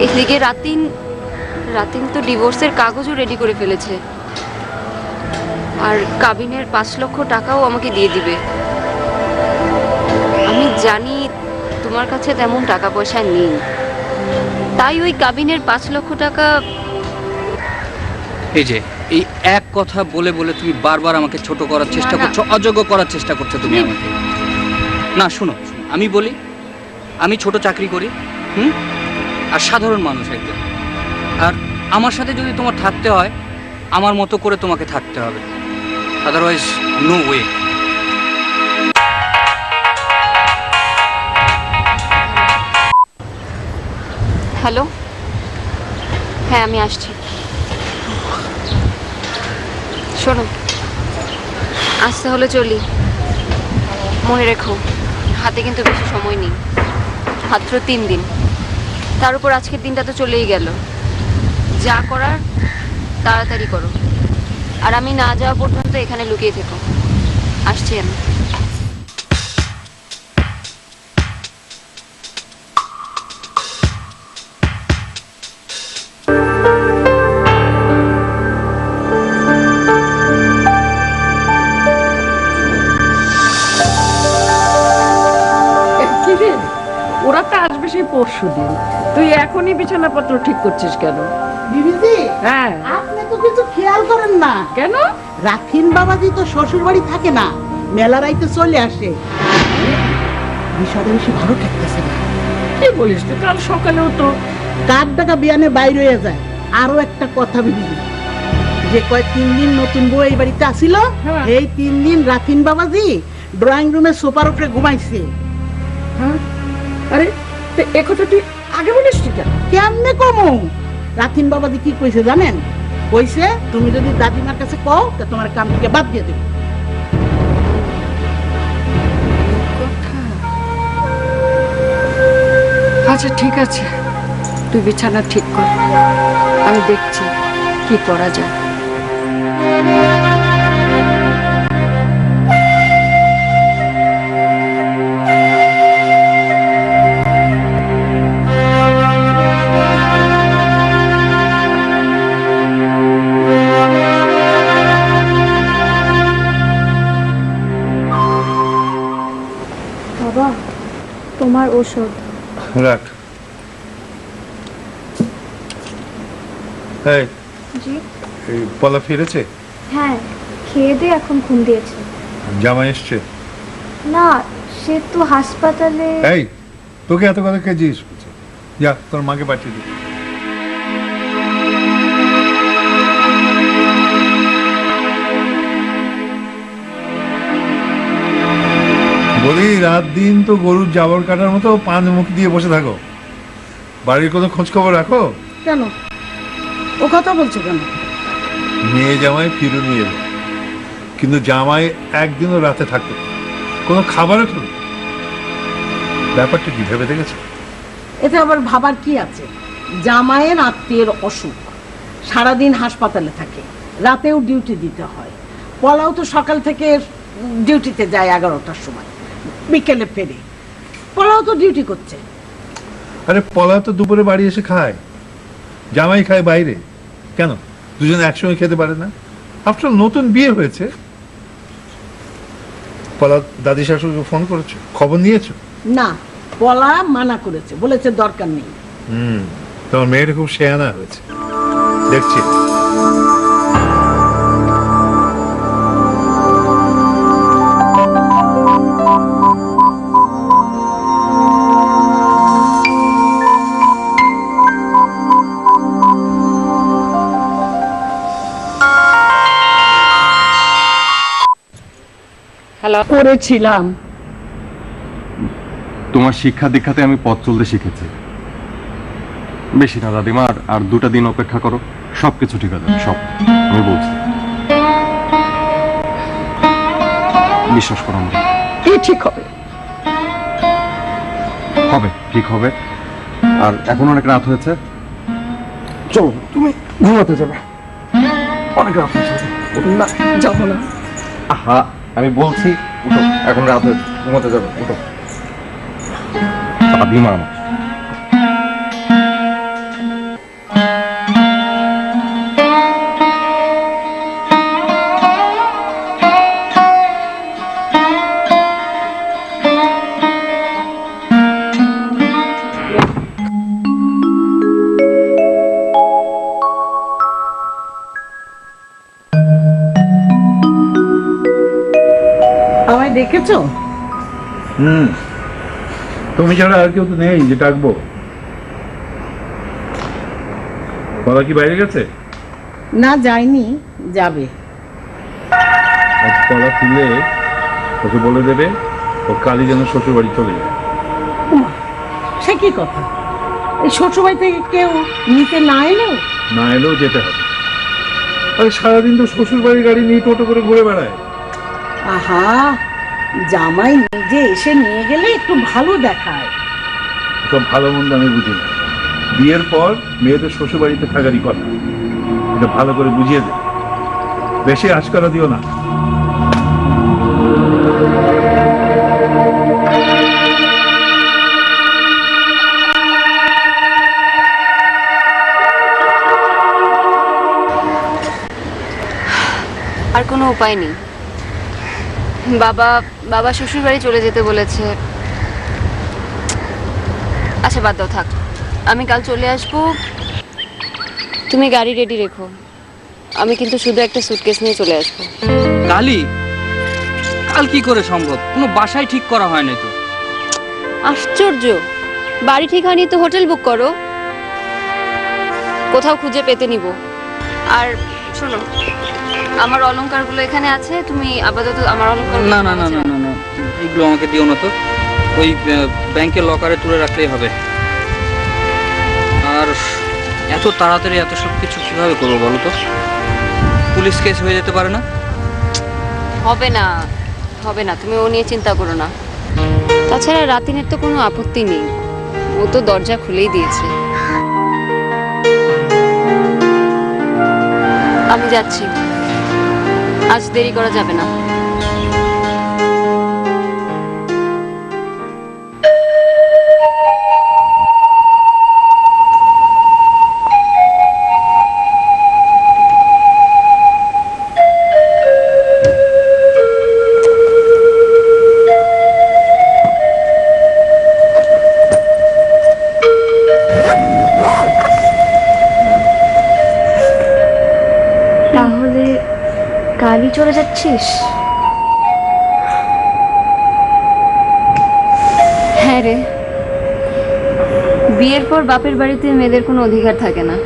এদিকে রাতিন তো ডিভোর্সের কাগজও রেডি করে ফেলেছে, আর কাবিনের 5 লক্ষ টাকাও আমাকে দিয়ে দিবে। আমি জানি তোমার কাছে তেমন টাকা পয়সা নেই, তাই ওই কাবিনের 5 লক্ষ টাকা। এই যে এই এক কথা বলে বলে তুমি বারবার আমাকে ছোট করার চেষ্টা করছো, অযোগ্য করার চেষ্টা করছো তুমি আমাকে। না শোনো, আমি বলি, আমি ছোট চাকরি করি, আর সাধারণ মানুষ একজন। আর আমার সাথে যদি তোমার থাকতে হয়, আমার মতো করে তোমাকে থাকতে হবে, আদারওয়াইজ নো ওয়ে। হ্যালো, হ্যাঁ আমি আসছি। শোনো, আসতে হলে চলি। মনে রেখো, হাতে কিন্তু বেশি সময় নেই, মাত্র 3 দিন। তার উপর আজকের দিনটা তো চলেই গেল। যা করার তাড়াতাড়ি করো, আর আমি না যাওয়া পর্যন্ত এখানে লুকিয়ে থেকো। আসছি আমি। ওরা তো আসবে সেই পরশুদিন। তুই এখনই বিছানাপত্র ঠিক করছিস কেন? দিদিজি, হ্যাঁ, আপনি তো কিছু খেয়াল করেন না। কেন? রাখিন বাবাজি তো শ্বশুর বাড়ি থাকে না, মেলা রাইতে চলে আসে। বিষয়টা বেশি ভালো থাকতেছে না। কি বলিস তুই? কাল সকালেও তো কার টাকা বিয়ানে বাইরে হয়ে যায়। আরো একটা কথা দিদি, যে 3 দিন নতুন বউ এই বাড়িতে আসিল, এই 3 দিন রাখিন বাবাজি ড্রয়িং রুমে সোফার উপরে ঘুমাইছে। হ্যাঁ, আরে এ কথা তুই আগে বলিস কেন? কেমনে কমু? রাখিন বাবাজি কি কইছে জানেন? কইছে তুমি যদি দাদিমার কাছে কও তা তোমার কাম থেকে বাদ দিয়ে দেব। আচ্ছা ঠিক আছে, তুই বিছানা ঠিক কর, আমি দেখছি কি করা যায়। বাবা, তোমার ওষুধ। রাখ। এই, জি। এই পলা ফিরেছে? হ্যাঁ, খেয়ে দিয়ে এখন ঘুম দিয়েছে। জামাই এসছে? না, সে তো হাসপাতালে। এই, তোকে এত কথা কে জিজ্ঞেস করছে? যা, তোর মাকে পাঠিয়ে দিই। বলি, রাত দিন তো গরুর জাবর কাটার মতো পান মুখ দিয়ে বসে থাকো, বাড়ির কোনো খোঁজ খবর রাখো? কেন ও কথা বলছো কেন? মেয়ে জামাই ফিরুনি এলো, কিন্তু জামাই একদিনও রাতে থাকতো না, কোনো খাবারও খেলো। ব্যাপারটা কি ভেবে দেখেছো? এতে আবার ভাবার কি আছে? জামাইয়ের আত্মীয়ের অসুখ, সারাদিন হাসপাতালে থাকে, রাতেও ডিউটি দিতে হয়। পলাও তো সকাল থেকে ডিউটিতে যায় 11টার সময়, বিকেলে ফেরে। পলাও তো ডিউটি করছে। আরে পলা তো দুপুরে বাড়ি এসে খায়, জামাই খায় বাইরে। কেন দুজনে একসঙ্গে খেতে পারে না? আফটার নতুন বিয়ে হয়েছে। পলা দাদি শাশুড়িকে ফোন করেছো, খবর নিয়েছো? না, পলা মানা করেছে, বলেছে দরকার নেই। তোমার মেয়েটা খুব শেয়ানা হয়েছে দেখছি। লেখাপড়া করেছিলাম। তোমার শিক্ষা দীক্ষাতে আমি পথ চলতে শিখেছি। বেশি না দাদিমা, আর 2টা দিন অপেক্ষা করো, সবকিছু ঠিক আছে, সব আমি বলছি, বিশ্বাস করো আমাকে। কি ঠিক হবে? হবে, ঠিক হবে। আর এখন অনেক রাত হয়েছে, চলো তুমি ঘুমাতে যাবে, অনেক রাত হয়েছে। না, যাবো না। আহা, আমি বলছি উঠো, এখন রাত হয়েছে, ঘুমাতে যাবে, উঠো দাদিমা আমার। আমায় দেখেছো? তুমি ছাড়া আর কেউ তো নেই যে ডাকবো। বাবা কি বাইরে গেছে? না, যায়নি, যাবে। আজ পড়া খুলে ওকে বলে দেবে ও কালই যেন শ্বশুর বাড়ি চলে যায়। উমা, সে কি কথা? এই শ্বশুরবাড়ি থেকে কেউ নিতে না এলেও? না এলেও যেতে হবে। আরে সারাদিন তো শ্বশুর বাড়ির গাড়ি নিয়ে টোটো করে ঘুরে বেড়ায়। আহা, জামাই নিজে এসে নিয়ে গেলে একটু ভালো দেখায়। সব ভালো মন্দ আমি বুঝি না। বিয়ের পর মেয়েদের শ্বশুর বাড়িতে থাকারই কথা, এটা ভালো করে বুঝিয়ে দে। বেশি আশকারা দিও না। আর কোনো উপায় নেই। বাবা শ্বশুর বাড়ি চলে যেতে বলেছে। আচ্ছা বাদ দাও, থাক, আমি কাল চলে আসবো। তুমি গাড়ি রেডি রেখো, আমি কিন্তু শুধু একটা সুটকেস নিয়ে চলে আসবো। কালই? কাল কি করে সম্ভব? কোনো বাসায় ঠিক করা হয় না তো। আশ্চর্য, বাড়ি ঠিক হয়নি তো হোটেল বুক করো, কোথাও খুঁজে পেতে নিব। আর শোনো, আমার অলংকারগুলো এখানে আছে, তুমি আপাতত আমার অলংকার। না না না না না না, এগুলো আমাকে দিও না তো। ওই ব্যাংকের লকারে তুলে রাখলেই হবে। আর এত তাড়াতাড়ি এত সব কিছু কিভাবে করবো বলো তো? পুলিশ কেস হয়ে যেতে পারে না? হবে না, হবে না, তুমি ও নিয়ে চিন্তা করো না। তাছাড়া রাতিনের তো কোনো আপত্তি নেই, ও তো দরজা খুলেই দিয়েছে। আমি যাচ্ছি, আজ দেরি করা যাবে না। তাহলে কালই চলে যাচ্ছিস? হ্যাঁ রে, বিয়ের পর বাপের বাড়িতে মেয়েদের কোনো অধিকার থাকে না।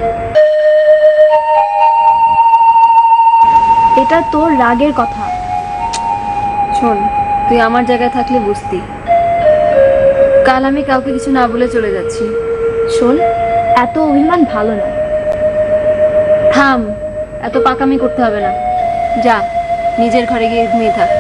এটা তোর রাগের কথা। শোন, তুই আমার জায়গায় থাকলে বুঝতি। কাল আমি কাউকে কিছু না বলে চলে যাচ্ছি। শোন, এত অভিমান ভালো না। থাম, এত পাকামি করতে হবে না। যা, নিজের ঘরে গিয়ে ঘুমিয়ে থাক।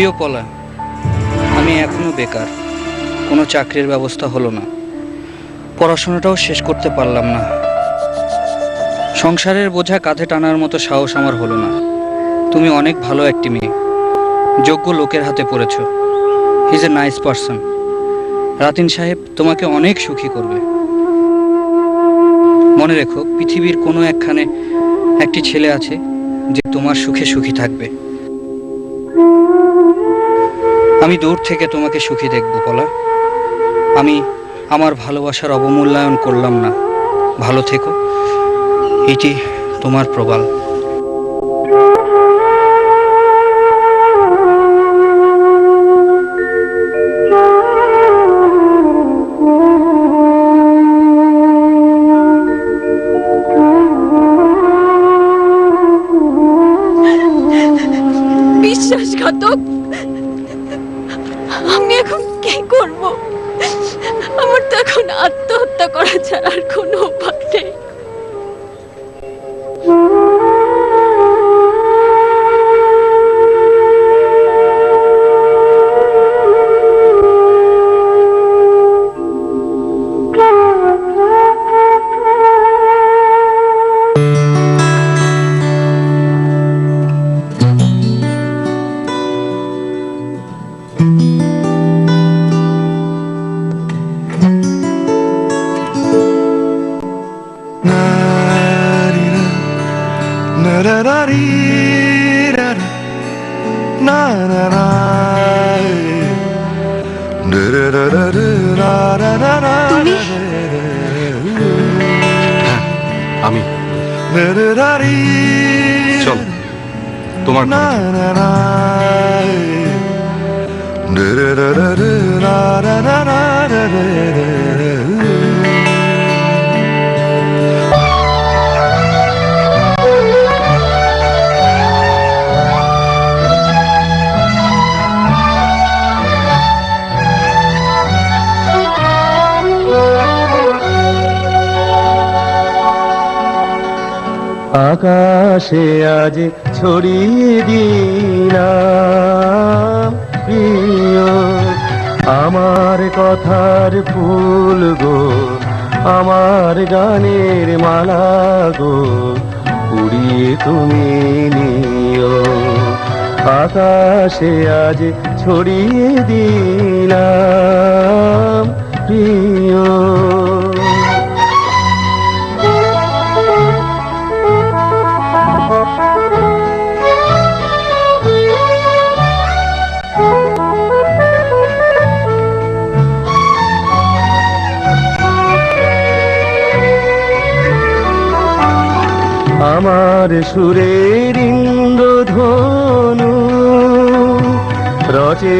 প্রিয় পলা, আমি এখনো বেকার, কোনো চাকরির ব্যবস্থা হলো না, পড়াশোনাটাও শেষ করতে পারলাম না, সংসারের বোঝা কাঁধে টানার মতো সাহস আমার হলো না। তুমি অনেক ভালো একটি মেয়ে, যোগ্য লোকের হাতে পড়েছো। He is a nice person. Ratin সাহেব তোমাকে অনেক সুখী করবে। মনে রেখো, পৃথিবীর কোনো একখানে একটি ছেলে আছে যে তোমার সুখে সুখী থাকবে। আমি দূর থেকে তোমাকে সুখী দেখব পলা। আমি আমার ভালোবাসার অবমূল্যায়ন করলাম না। ভালো থেকো। এটি তোমার প্রবাল। বিশ্বাসঘাতক, আমি এখন কি করব? আমার তো এখন আত্মহত্যা করা ছাড়া আর কোনো উপায় নেই। আমি চল তোমার আকাশে আজ ছড়িয়ে দিলাম প্রিয় আমার কথার ফুল গো, আমার গানের মালা গো, উড়িয়ে তুমি নিও। আকাশে আজ ছড়িয়ে দিলাম প্রিয়। আমার সুরের ইন্দ্রধনু রচে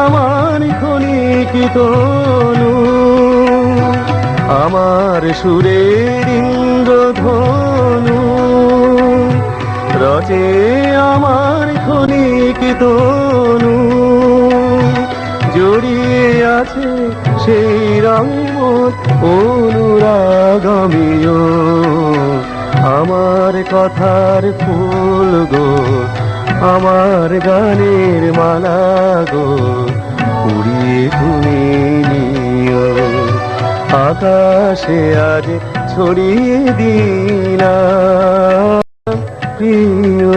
আমার ক্ষণিক তনু, আমার সুরের ইন্দ্রধনু রচে আমার ক্ষণিক তনু, জড়িয়ে আছে সেই রঙময় অনুরাগমীয় আমার কথার ফুল গো, আমার গানের মালা গো, উড়িয়ে তুমি নিও। আকাশে আজ ছড়িয়ে দিলাম প্রিয়।